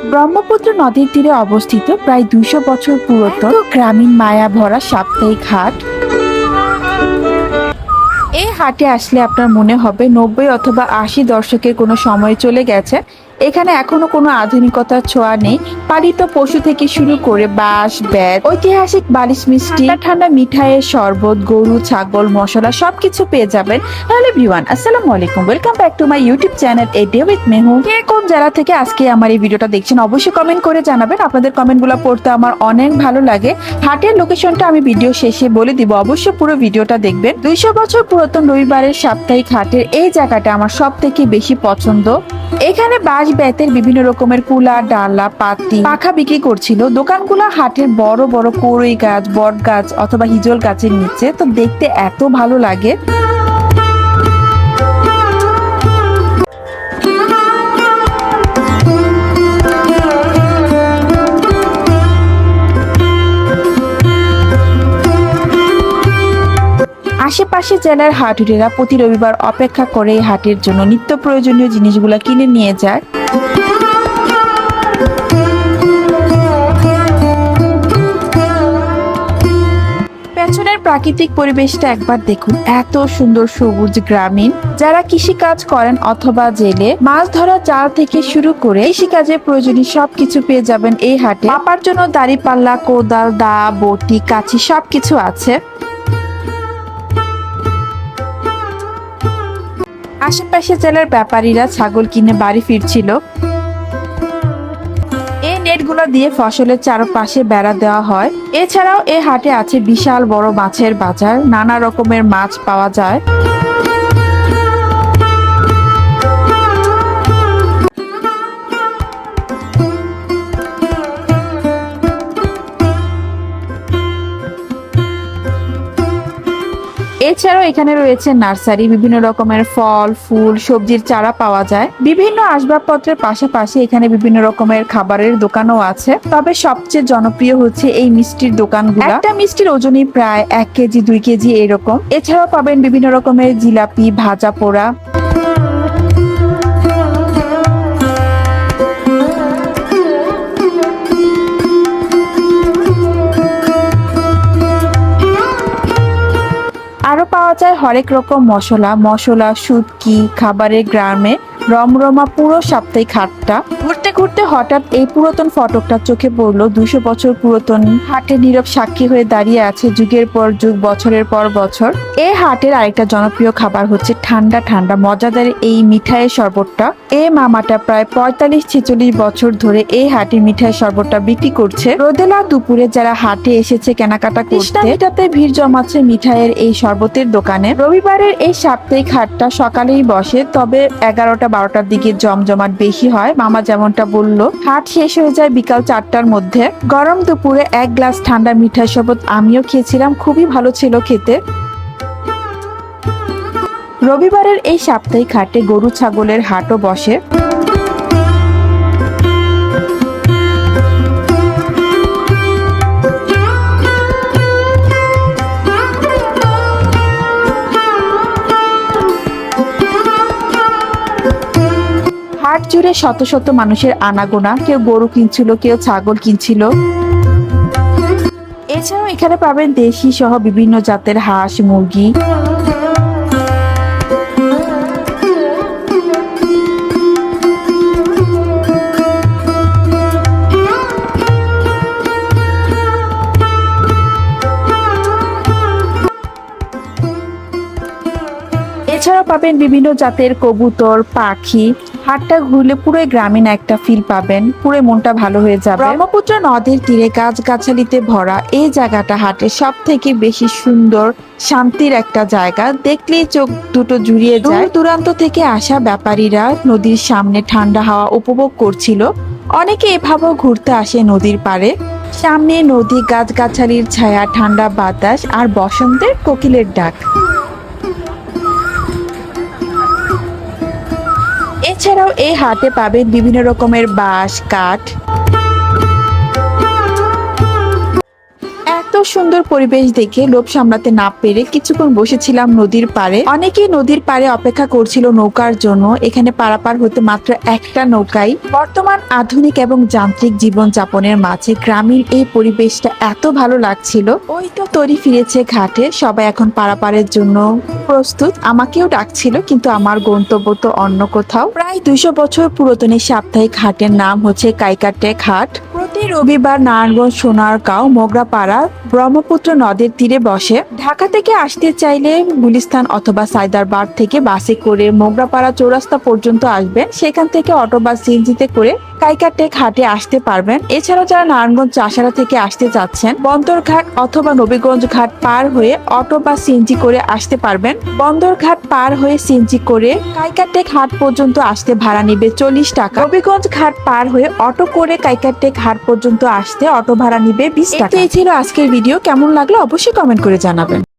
ব্রহ্মপুত্র নদীর তীরে অবস্থিত প্রায় ২০০ বছর পুরাতন গ্রামীণ মায়া ভরা সাপ্তাহিক হাট। এই হাটে আসলে আপনার মনে হবে ৯০ অথবা ৮০ দশকের কোনো সময় চলে গেছে। এখানে এখনো কোনো আধুনিকতার ছোঁয়া নেই। পালিত পশু থেকে শুরু করে বাঁশ, বেত, ঐতিহাসিক বালিশ মিষ্টি, ঠান্ডা ঠান্ডা মিঠাইয়ের শরবত, গরু, ছাগল, মশলা সবকিছু পেয়ে যাবেন। হ্যালো এভরিওয়ান, আসসালামু আলাইকুম, welcome back to my YouTube channel a day with Mehu. কে কোন জেলা থেকে আজকে আমার এই ভিডিওটা দেখছেন অবশ্যই কমেন্ট করে জানাবেন। আপনাদের কমেন্টগুলো পড়তে আমার অনেক ভালো লাগে। হাটের লোকেশনটা আমি ভিডিও শেষে বলে দিব, অবশ্যই পুরো ভিডিওটা দেখবেন। ২০০ বছর পুরাতন রবিবারের সাপ্তাহিক হাটের এই জায়গাটা আমার সব থেকে বেশি পছন্দ। এখানে বাঁশ, বেতের বিভিন্ন রকমের কুলা, ডালা, পাতি, পাখা বিক্রি করছিল। দোকানগুলো হাটের বড় বড় কড়ই গাছ, বট গাছ অথবা হিজল গাছের নিচে, তো দেখতে এত ভালো লাগে। আশেপাশে জেলার হাটুরেরা প্রতি রবিবার অপেক্ষা করে এই হাটের জন্য নিত্য প্রয়োজনীয় জিনিসগুলো কিনে নিয়ে যায়। পেছনের প্রাকৃতিক পরিবেশটা একবার দেখুন, এত সুন্দর সবুজ গ্রামীণ। যারা কৃষি কাজ করেন অথবা জেলে মাছ ধরা, জাল থেকে শুরু করে কৃষিকাজে প্রয়োজনীয় সবকিছু পেয়ে যাবেন এই হাটে। মাপার জন্য দাঁড়িপাল্লা, কোদাল, দা, বটি, কাঁচি সবকিছু আছে। আশেপাশে জেলার ব্যাপারীরা ছাগল কিনে বাড়ি ফিরছিল। এই নেটগুলো দিয়ে ফসলের চারপাশে বেড়া দেওয়া হয়। এছাড়াও এই হাটে আছে বিশাল বড় মাছের বাজার, নানা রকমের মাছ পাওয়া যায়। এছাড়াও এখানে রয়েছে নার্সারি, বিভিন্ন রকমের ফল, ফুল, সবজির চারা পাওয়া যায়। বিভিন্ন আসবাবপত্রের পাশাপাশি এখানে বিভিন্ন রকমের খাবারের দোকানও আছে। তবে সবচেয়ে জনপ্রিয় হচ্ছে এই মিষ্টির দোকানগুলো। একটা মিষ্টির ওজনই প্রায় ১ কেজি ২ কেজি এরকম। এছাড়াও পাবেন বিভিন্ন রকমের জিলাপি, ভাজা পোড়া। আরো পাওয়া যায় হরেক রকম মশলা, শুটকি, খাবারের গ্রামে রমরমা পুরো সাপ্তাহিক হাটটা। ঘুরতে ঘুরতে হঠাৎ এই পুরাতন ফটকটা চোখে পড়লো। ২০০ বছর পুরাতন হাটে নীরব সাক্ষী হয়ে দাঁড়িয়ে আছে যুগের পর যুগ, বছরের পর বছর। এই হাটের আরেকটা জনপ্রিয় খাবার হচ্ছে ঠান্ডা ঠান্ডা মজাদার এই মিঠাইয়ের শরবতটা। এই মামাটা প্রায় ৪৫-৪৬ বছর ধরে এই হাটে মিঠাইয়ের শরবতটা বিক্রি করছে। রোদেলা দুপুরে যারা হাটে এসেছে কেনাকাটা করতে, এটাতে ভিড় জমাচ্ছে মিঠাইয়ের এই শরবতের দোকানে। রবিবারের এই সাপ্তাহিক হাটটা সকালেই বসে, তবে ১১টা-১২টার দিকে জমজমাট বেশি হয়। মামা যেমনটা বললো, হাট শেষ হয়ে যায় বিকাল ৪টার মধ্যে। গরম দুপুরে ১ গ্লাস ঠান্ডা মিঠাই শরবত আমিও খেয়েছিলাম, খুবই ভালো ছিল খেতে। রবিবারের এই সাপ্তাহিক হাটে গরু ছাগলের হাটও বসে। হাট জুড়ে শত শত মানুষের আনাগোনা, কেউ গরু কিনছিল, কেউ ছাগল কিনছিল। এছাড়াও এখানে পাবেন দেশি সহ বিভিন্ন জাতের হাঁস, মুরগি। এছাড়াও পাবেন বিভিন্ন জাতের কবুতর, পাখি। হাটটা ঘুরলে পুরো গ্রামীণ একটা ফিল পাবেন, পুরো মনটা ভালো হয়ে যাবে। ব্রহ্মপুত্র নদীর তীরে গাছগাছালিতে ভরা এই জায়গাটা হাটের সব থেকে বেশি সুন্দর, শান্তির একটা জায়গা। দেখলেই চোখ দুটো জুড়িয়ে যায়। দূর দূরান্ত থেকে আসা ব্যাপারীরা নদীর সামনে ঠান্ডা হাওয়া উপভোগ করছিল। অনেকে এভাবেও ঘুরতে আসে নদীর পাড়ে। সামনে নদী, গাছগাছালির ছায়া, ঠান্ডা বাতাস আর বসন্তের কোকিলের ডাক। এছাড়াও এই হাটে পাবেন বিভিন্ন রকমের বাঁশ, কাঠ। এক এত সুন্দর পরিবেশ দেখে লোভ সামলাতে না পেরে কিছুক্ষণ বসেছিলাম নদীর পাড়ে। অনেকেই নদীর পাড়ে অপেক্ষা করছিল নৌকার জন্য। এখানে পারাপার হতে মাত্র একটা নৌকাই। বর্তমান আধুনিক এবং যান্ত্রিক জীবন যাপনের মাঝে গ্রামীণ এই পরিবেশটা এত ভালো লাগছিল। ওই তো তরি ফিরেছে ঘাটে, সবাই এখন পারাপারের জন্য প্রস্তুত। আমাকেও ডাকছিল, কিন্তু আমার গন্তব্য তো অন্য কোথাও। প্রায় 200 বছর পুরাতন এই সাপ্তাহিক হাটের নাম হচ্ছে কাইকারটেক হাট। প্রতি রবিবার নারায়ণগঞ্জ, সোনারগাঁও, মোগরাপাড়া ব্রহ্মপুত্র নদের তীরে বসে। ঢাকা থেকে আসতে চাইলে গুলিস্তান অথবা সায়দারবাগ থেকে বাসে করে মোগরাপাড়া চৌরাস্তা পর্যন্ত আসবেন। সেখান থেকে অটো বা সিএনজিতে করে কাইকারটেক হাটে আসতে পারবেন। এছাড়াও যারা নারায়ণগঞ্জ চাষারা থেকে আসতে যাচ্ছেন, বন্দরঘাট অথবা নবীগঞ্জ ঘাট পার হয়ে অটো বা সিএনজি করে আসতে পারবেন। বন্দরঘাট পার হয়ে সিএনজি করে কাইকারটেক হাট পর্যন্ত আসতে ভাড়া নিবে 40 টাকা। নবীগঞ্জ ঘাট পার হয়ে অটো করে কাইকারটেক হাট পর্যন্ত আসতে অটো ভাড়া নিবে 20 টাকা। এই ছিল আজকের ভিডিও। কেমন লাগলো অবশ্যই কমেন্ট করে জানাবেন।